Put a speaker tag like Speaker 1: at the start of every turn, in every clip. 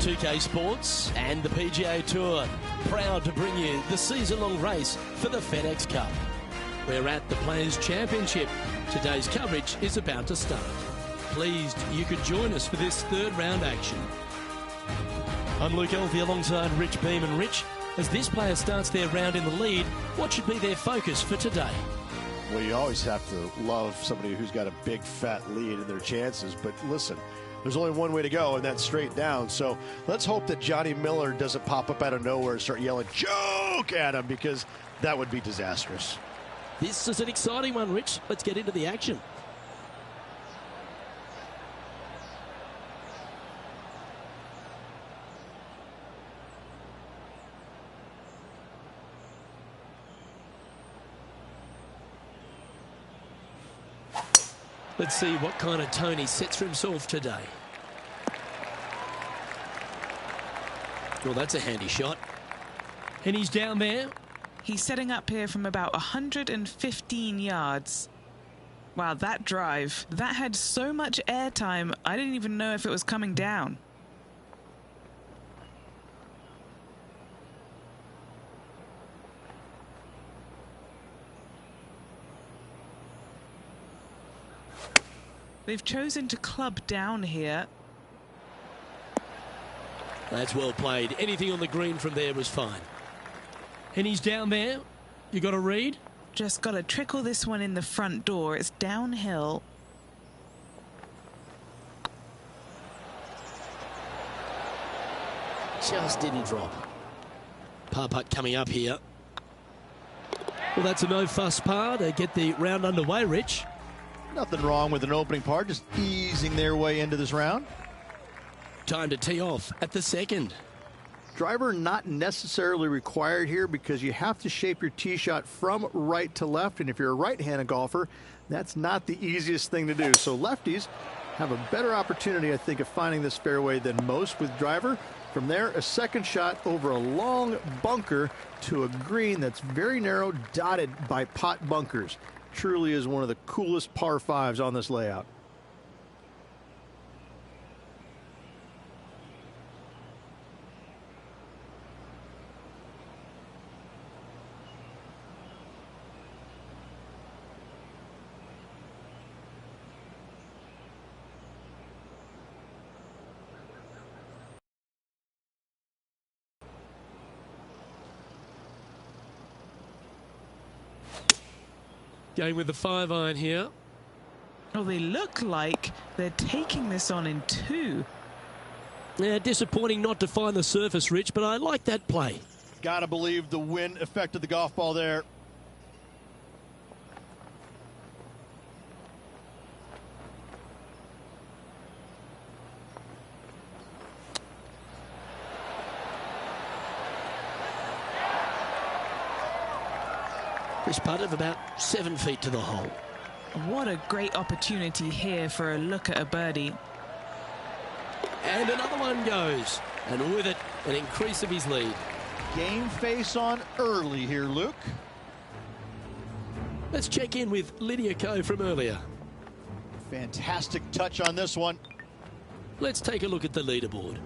Speaker 1: 2K Sports and the PGA Tour, proud to bring you the season-long race for the FedEx Cup. We're at the Players' Championship. Today's coverage is about to start. Pleased you could join us for this third round action. I'm Luke Elvey alongside Rich Beam. And Rich, as this player starts their round in the lead, what should be their focus for today?
Speaker 2: Well, you always have to love somebody who's got a big fat lead in their chances, but listen, there's only one way to go, and that's straight down. So let's hope that Johnny Miller doesn't pop up out of nowhere and start yelling "joke" at him, because that would be disastrous.
Speaker 1: This is an exciting one, Rich. Let's get into the action. Let's see what kind of tone he sets for himself today. Well, that's a handy shot. And he's down there.
Speaker 3: He's setting up here from about 115 yards. Wow, that drive. That had so much airtime, I didn't even know if it was coming down. They've chosen to club down here.
Speaker 1: That's well played. Anything on the green from there was fine. And he's down there. You got a read?
Speaker 3: Just got to trickle this one in the front door. It's downhill.
Speaker 1: Just didn't drop. Par putt coming up here. Well, that's a no-fuss par to get the round underway, Rich.
Speaker 4: Nothing wrong with an opening par, just easing their way into this round.
Speaker 1: Time to tee off at the second.
Speaker 4: Driver not necessarily required here, because you have to shape your tee shot from right to left, and if you're a right-handed golfer, that's not the easiest thing to do. So lefties have a better opportunity, I think, of finding this fairway than most with driver. From there, a second shot over a long bunker to a green that's very narrow, dotted by pot bunkers. Truly is one of the coolest par fives on this layout.
Speaker 1: Going with the 5-iron here.
Speaker 3: Oh, they look like they're taking this on in two.
Speaker 1: Yeah, disappointing not to find the surface, Rich, but I like that play.
Speaker 4: Gotta believe the wind affected the golf ball there.
Speaker 1: This putt of about 7 feet to the hole.
Speaker 3: What a great opportunity here for a look at a birdie.
Speaker 1: And another one goes. And with it, an increase of his lead.
Speaker 4: Game face on early here, Luke.
Speaker 1: Let's check in with Lydia Ko from earlier.
Speaker 4: Fantastic touch on this one.
Speaker 1: Let's take a look at the leaderboard.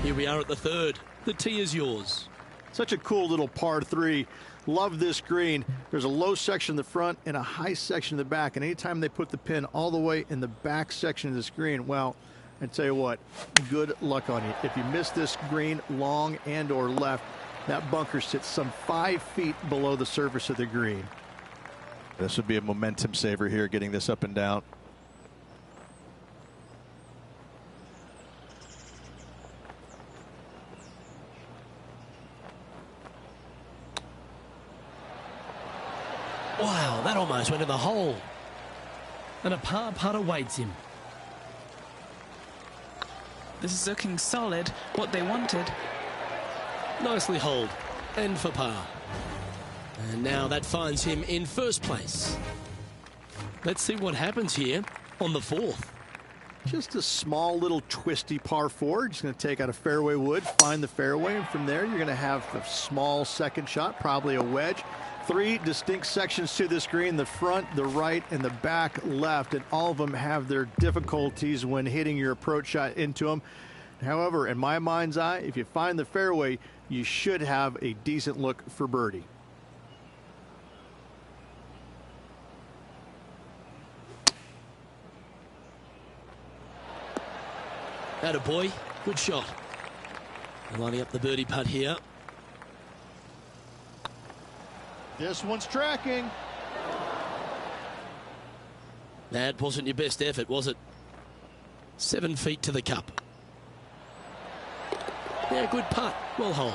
Speaker 1: Here we are at the third. The tee is yours.
Speaker 4: Such a cool little par three. Love this green. There's a low section in the front and a high section in the back. And anytime they put the pin all the way in the back section of this green, well, I tell you what, good luck on you. If you miss this green long and or left, that bunker sits some 5 feet below the surface of the green. This would be a momentum saver here, getting this up and down.
Speaker 1: Wow, that almost went in the hole. And a par putt awaits him.
Speaker 3: This is looking solid, what they wanted.
Speaker 1: Nicely holed and for par. And now that finds him in first place. Let's see what happens here on the 4th.
Speaker 4: Just a small little twisty par 4. Just going to take out a fairway wood, find the fairway, and from there you're going to have a small second shot, probably a wedge. 3 distinct sections to this green: the front, the right, and the back left, and all of them have their difficulties when hitting your approach shot into them. However, in my mind's eye, if you find the fairway, you should have a decent look for birdie.
Speaker 1: Attaboy, good shot. Lining up the birdie putt here.
Speaker 2: This one's tracking.
Speaker 1: That wasn't your best effort, was it? 7 feet to the cup. Yeah, good putt. Well hold.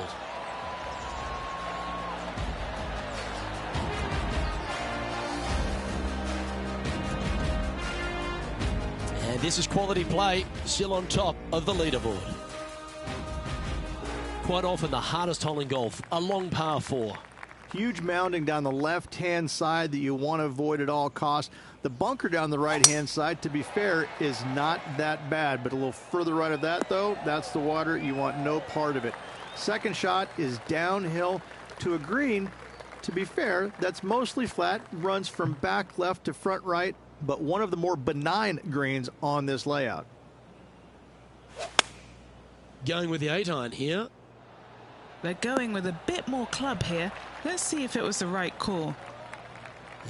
Speaker 1: And this is quality play, still on top of the leaderboard. Quite often the hardest hole in golf, a long par 4.
Speaker 4: Huge mounding down the left-hand side that you want to avoid at all costs. The bunker down the right-hand side, to be fair, is not that bad, but a little further right of that, though, that's the water. You want no part of it. Second shot is downhill to a green. To be fair, that's mostly flat, runs from back left to front right, but one of the more benign greens on this layout.
Speaker 1: Going with the 8-iron here.
Speaker 3: They're going with a bit more club here. Let's see if it was the right call.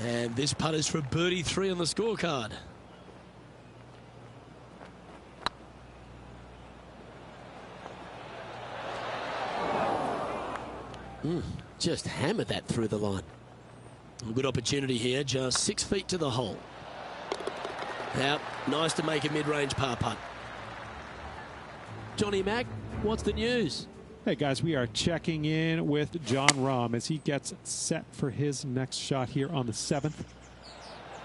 Speaker 1: And this putt is for birdie 3 on the scorecard. Just hammered that through the line. A good opportunity here, just 6 feet to the hole. Now, nice to make a mid-range par putt. Johnny Mack, what's the news?
Speaker 5: Hey guys, we are checking in with John Rahm as he gets set for his next shot here on the 7th.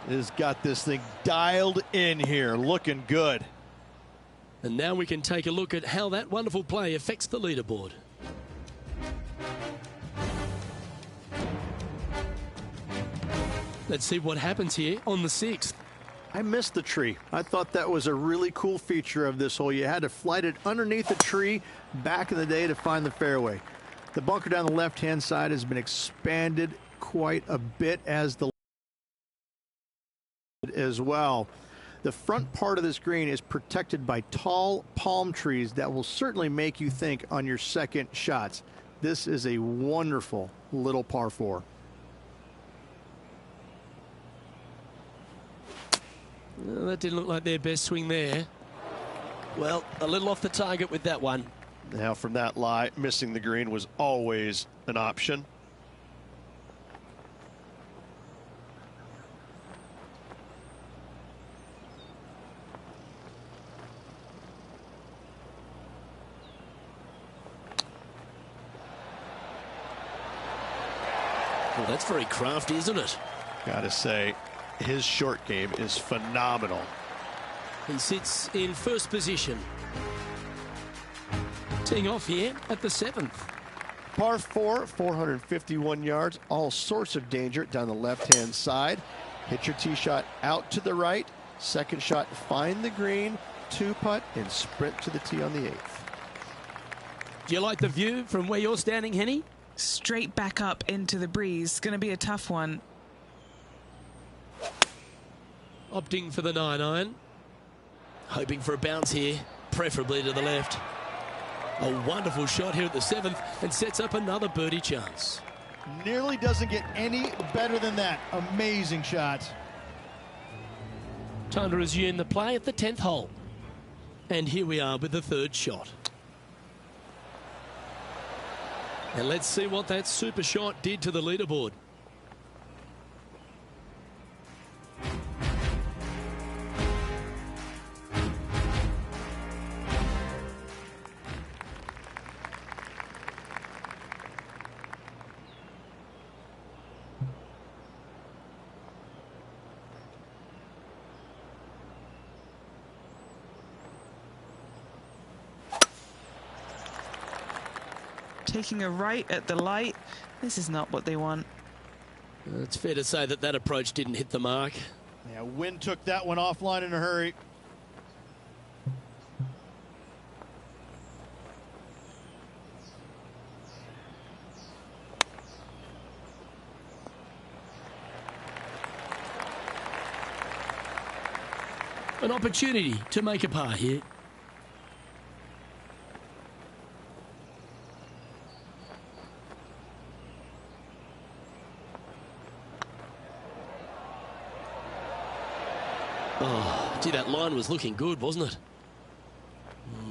Speaker 2: Has got this thing dialed in here, looking good.
Speaker 1: And now we can take a look at how that wonderful play affects the leaderboard. Let's see what happens here on the 6th.
Speaker 4: I missed the tree. I thought that was a really cool feature of this hole. You had to flight it underneath the tree back in the day to find the fairway. The bunker down the left-hand side has been expanded quite a bit as well. The front part of this green is protected by tall palm trees that will certainly make you think on your second shots. This is a wonderful little par 4.
Speaker 1: Well, that didn't look like their best swing there. Well, a little off the target with that one.
Speaker 2: Now from that lie, missing the green was always an option.
Speaker 1: Well, that's very crafty, isn't it?
Speaker 2: Gotta say, his short game is phenomenal.
Speaker 1: He sits in first position. Teeing off here at the 7th.
Speaker 2: Par 4, 451 yards, all sorts of danger down the left-hand side. Hit your tee shot out to the right. Second shot, find the green, 2-putt, and sprint to the tee on the 8th.
Speaker 1: Do you like the view from where you're standing, Henny?
Speaker 3: Straight back up into the breeze. Going to be a tough one.
Speaker 1: Opting for the 9-iron. Hoping for a bounce here, preferably to the left. A wonderful shot here at the 7th and sets up another birdie chance.
Speaker 2: Nearly doesn't get any better than that. Amazing shot.
Speaker 1: Time to resume the play at the 10th hole. And here we are with the 3rd shot. And let's see what that super shot did to the leaderboard.
Speaker 3: taking a right at the light. This is not what they want.
Speaker 1: It's fair to say that that approach didn't hit the mark.
Speaker 2: Yeah, wind took that one offline in a hurry.
Speaker 1: An opportunity to make a par here. Oh, gee, that line was looking good, wasn't it?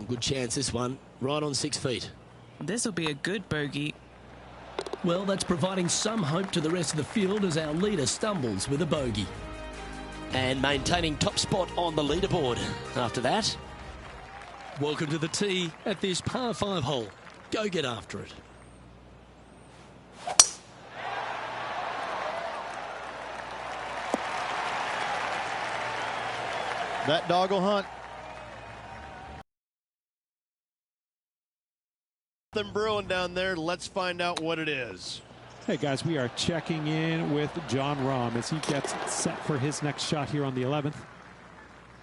Speaker 1: Good chance, this one. Right on 6 feet.
Speaker 3: This will be a good bogey.
Speaker 1: Well, that's providing some hope to the rest of the field as our leader stumbles with a bogey. And maintaining top spot on the leaderboard. After that, welcome to the tee at this par 5 hole. Go get after it.
Speaker 2: That dog will hunt. Something brewing down there. Let's find out what it is.
Speaker 5: Hey guys, we are checking in with John Rahm as he gets set for his next shot here on the 11th.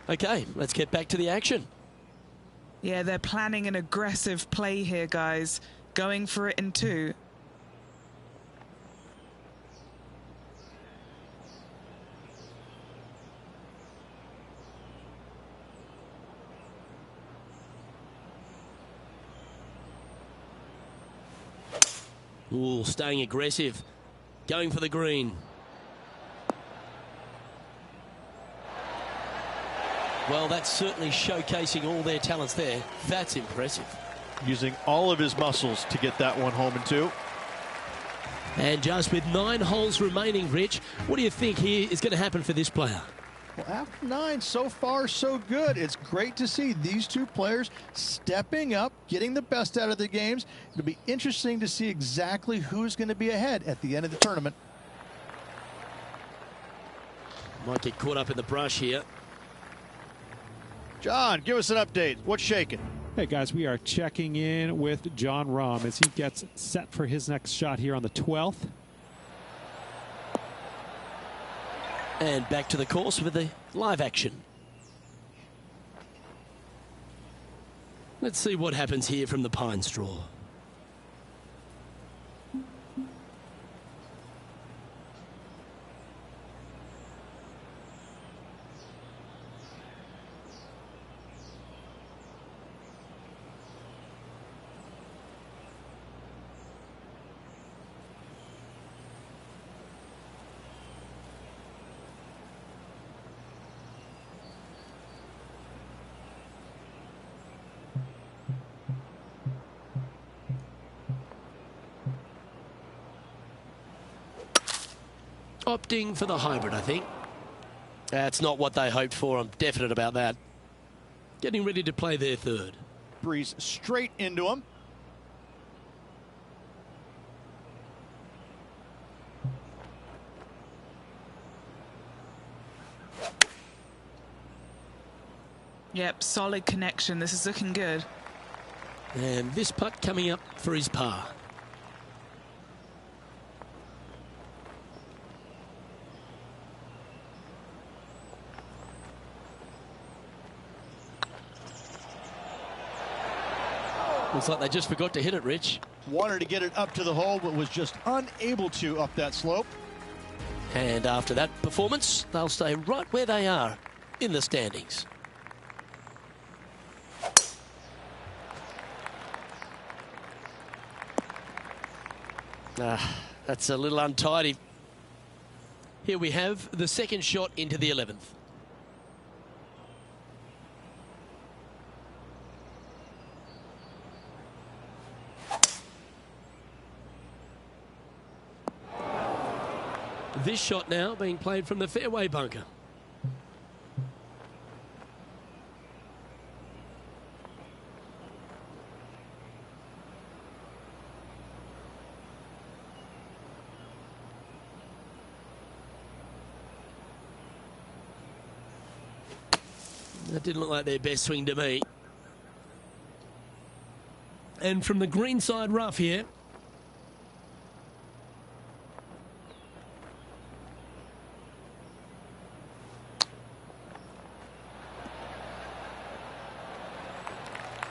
Speaker 1: Okay, let's get back to the action.
Speaker 3: Yeah, they're planning an aggressive play here, guys. Going for it in 2.
Speaker 1: Ooh, staying aggressive. Going for the green. Well, that's certainly showcasing all their talents there. That's impressive.
Speaker 2: Using all of his muscles to get that one home in 2.
Speaker 1: And just with 9 holes remaining, Rich, what do you think here is going to happen for this player?
Speaker 2: Well, after 9, so far so good. It's great to see these two players stepping up, getting the best out of their games. It'll be interesting to see exactly who's going to be ahead at the end of the tournament.
Speaker 1: Might get caught up in the brush here.
Speaker 2: John, give us an update. What's shaking?
Speaker 5: Hey guys, we are checking in with John Rahm as he gets set for his next shot here on the 12th.
Speaker 1: And back to the course with the live action. Let's see what happens here from the pine straw. Opting for the hybrid, I think. That's not what they hoped for. I'm definite about that. Getting ready to play their 3rd.
Speaker 2: Breeze straight into him.
Speaker 3: Yep, solid connection. This is looking good.
Speaker 1: And this putt coming up for his par. Looks like they just forgot to hit it, Rich.
Speaker 2: Wanted to get it up to the hole, but was just unable to up that slope.
Speaker 1: And after that performance, they'll stay right where they are in the standings. That's a little untidy. Here we have the second shot into the 11th. This shot now being played from the fairway bunker. That didn't look like their best swing to me. And from the greenside rough here.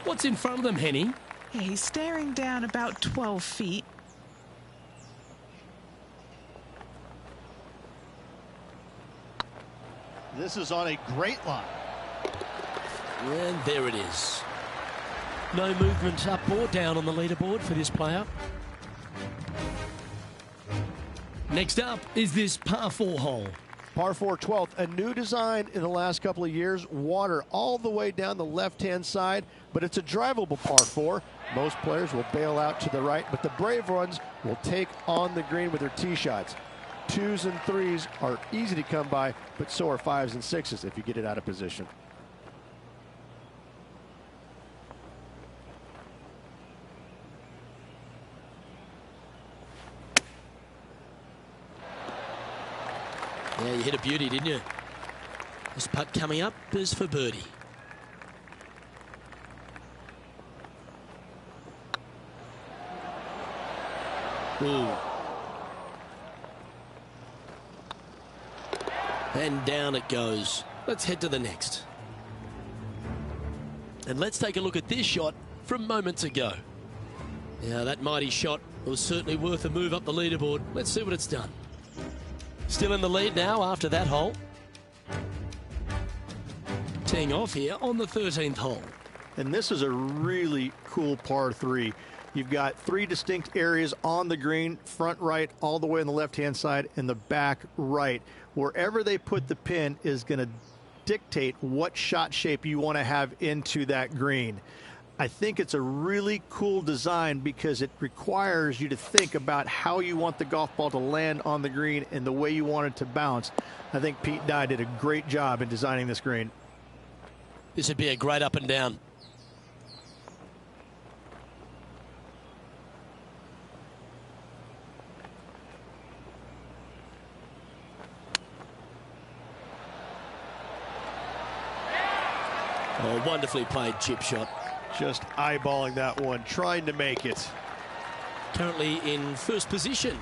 Speaker 1: What's in front of them, Henny?
Speaker 3: Yeah, he's staring down about 12 feet.
Speaker 2: This is on a great line.
Speaker 1: And there it is. No movement up or down on the leaderboard for this player. Next up is this par 4 hole.
Speaker 2: Par 4 12th, a new design in the last couple of years. Water all the way down the left-hand side, but it's a drivable par 4. Most players will bail out to the right, but the brave ones will take on the green with their tee shots. 2s and 3s are easy to come by, but so are 5s and 6s if you get it out of position.
Speaker 1: Yeah, you hit a beauty, didn't you? This putt coming up is for birdie. Ooh. And down it goes. Let's head to the next. And let's take a look at this shot from moments ago. Yeah, that mighty shot was certainly worth a move up the leaderboard. Let's see what it's done. Still in the lead now after that hole. Teeing off here on the 13th hole.
Speaker 4: And this is a really cool par 3. You've got 3 distinct areas on the green, front right, all the way on the left-hand side, and the back right. Wherever they put the pin is going to dictate what shot shape you want to have into that green. I think it's a really cool design because it requires you to think about how you want the golf ball to land on the green and the way you want it to bounce. I think Pete Dye did a great job in designing this green.
Speaker 1: This would be a great up and down. Oh, wonderfully played chip shot.
Speaker 2: Just eyeballing that one, trying to make it.
Speaker 1: Currently in first position.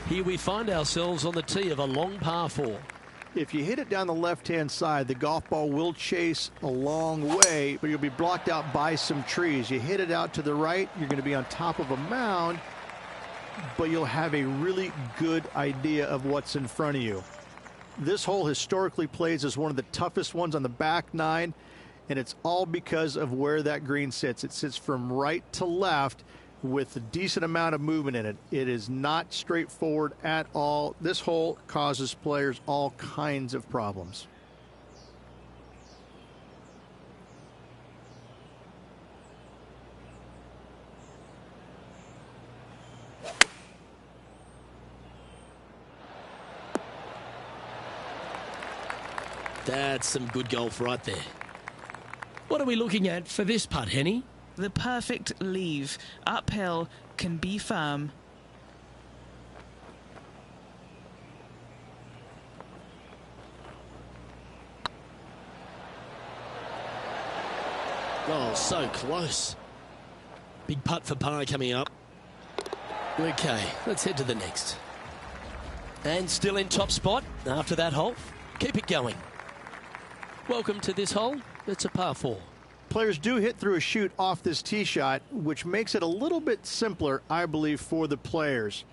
Speaker 1: Here we find ourselves on the tee of a long par 4.
Speaker 4: If you hit it down the left-hand side, the golf ball will chase a long way, but you'll be blocked out by some trees. You hit it out to the right, you're going to be on top of a mound, but you'll have a really good idea of what's in front of you. This hole historically plays as one of the toughest ones on the back 9, and it's all because of where that green sits. It sits from right to left with a decent amount of movement in it. It is not straightforward at all. This hole causes players all kinds of problems.
Speaker 1: That's some good golf right there. What are we looking at for this putt, Henny?
Speaker 3: The perfect leave. Uphill, can be firm.
Speaker 1: Oh, so close. Big putt for par coming up. Okay, let's head to the next. And still in top spot after that hole. Keep it going. Welcome to this hole. It's a par 4.
Speaker 4: Players do hit through a chute off this tee shot, which makes it a little bit simpler, I believe, for the players.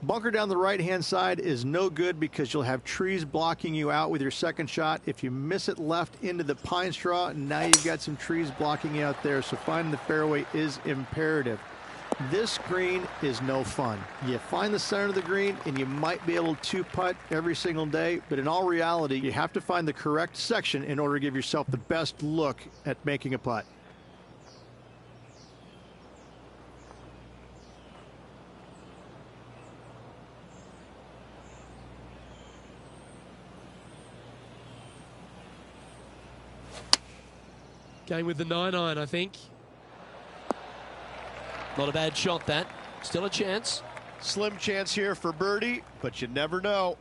Speaker 4: Bunker down the right-hand side is no good because you'll have trees blocking you out with your second shot. If you miss it left into the pine straw, now you've got some trees blocking you out there, so finding the fairway is imperative. This green is no fun. You find the center of the green and you might be able to putt every single day, but in all reality, you have to find the correct section in order to give yourself the best look at making a putt.
Speaker 1: Going with the 9-iron, I think. Not a bad shot, that. Still a chance.
Speaker 2: Slim chance here for birdie, but you never know.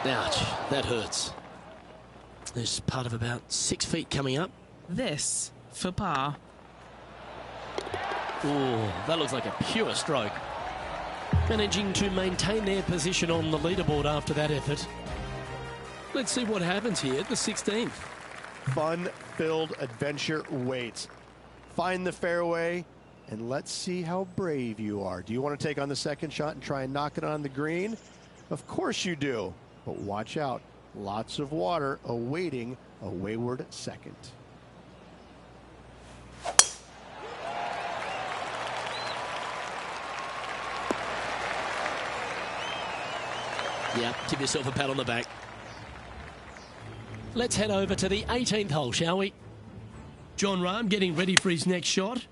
Speaker 1: Ouch, that hurts. There's part of about 6 feet coming up.
Speaker 3: This for par.
Speaker 1: Oh, that looks like a pure stroke. Managing to maintain their position on the leaderboard after that effort. Let's see what happens here at the 16th.
Speaker 2: Fun-filled adventure waits. Find the fairway, and let's see how brave you are. Do you want to take on the second shot and try and knock it on the green? Of course you do, but watch out. Lots of water awaiting a wayward second.
Speaker 1: Yeah, give yourself a pat on the back. Let's head over to the 18th hole, shall we? Jon Rahm getting ready for his next shot.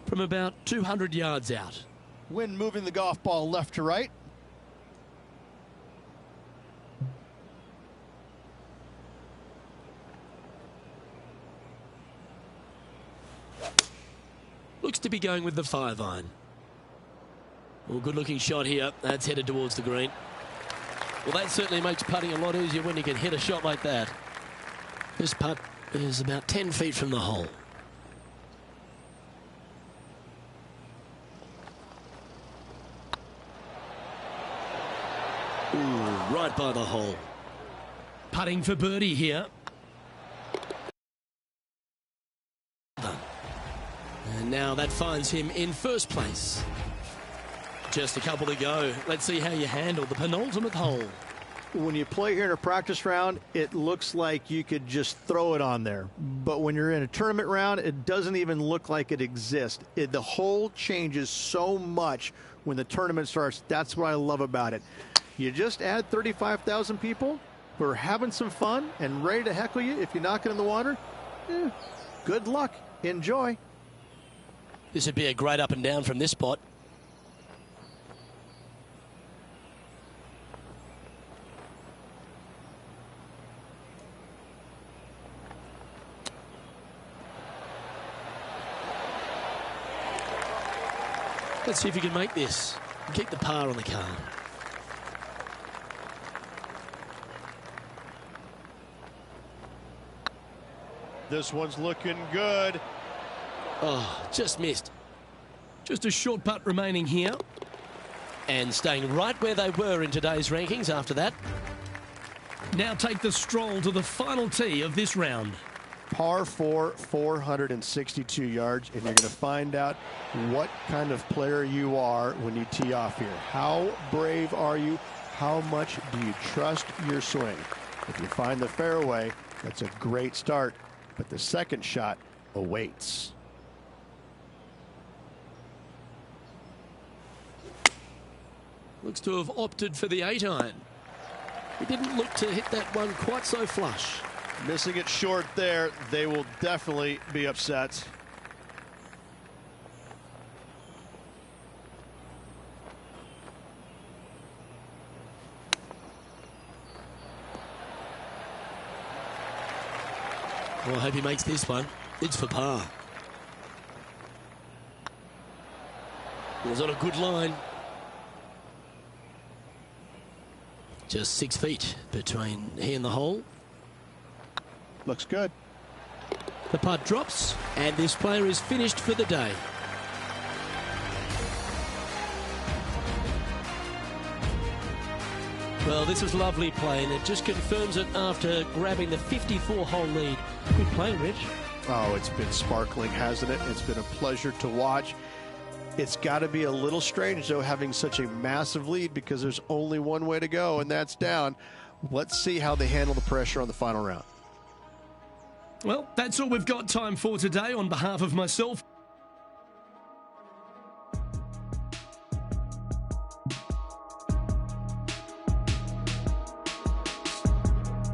Speaker 1: From about 200 yards out.
Speaker 2: Wind moving the golf ball left to right.
Speaker 1: Looks to be going with the 5-iron. Well, good looking shot here. That's headed towards the green. Well, that certainly makes putting a lot easier when you can hit a shot like that. This putt is about 10 feet from the hole. Ooh, right by the hole. Putting for birdie here. And now that finds him in first place. Just a couple to go. Let's see how you handle the penultimate hole.
Speaker 4: When you play here in a practice round, it looks like you could just throw it on there. But when you're in a tournament round, it doesn't even look like it exists. The hole changes so much when the tournament starts. That's what I love about it. You just add 35,000 people who are having some fun and ready to heckle you if you knock it in the water. Good luck. Enjoy.
Speaker 1: This would be a great up and down from this spot. Let's see if you can make this and keep the par on the card.
Speaker 2: This one's looking good.
Speaker 1: Oh, just missed. Just a short putt remaining here. And staying right where they were in today's rankings after that. Now take the stroll to the final tee of this round.
Speaker 2: Par 4, 462 yards, and you're going to find out what kind of player you are when you tee off here. How brave are you? How much do you trust your swing? If you find the fairway, that's a great start, but the second shot awaits.
Speaker 1: Looks to have opted for the 8-iron. He didn't look to hit that one quite so flush.
Speaker 2: Missing it short there, they will definitely be upset.
Speaker 1: Well, I hope he makes this one. It's for par. It was on a good line. Just 6 feet between he and the hole.
Speaker 2: Looks good.
Speaker 1: The putt drops, and this player is finished for the day. Well, this was lovely play, and it just confirms it after grabbing the 54-hole lead. Good play, Rich.
Speaker 2: Oh, it's been sparkling, hasn't it? It's been a pleasure to watch. It's got to be a little strange, though, having such a massive lead because there's only one way to go, and that's down. Let's see how they handle the pressure on the final round.
Speaker 1: Well, that's all we've got time for today. On behalf of myself,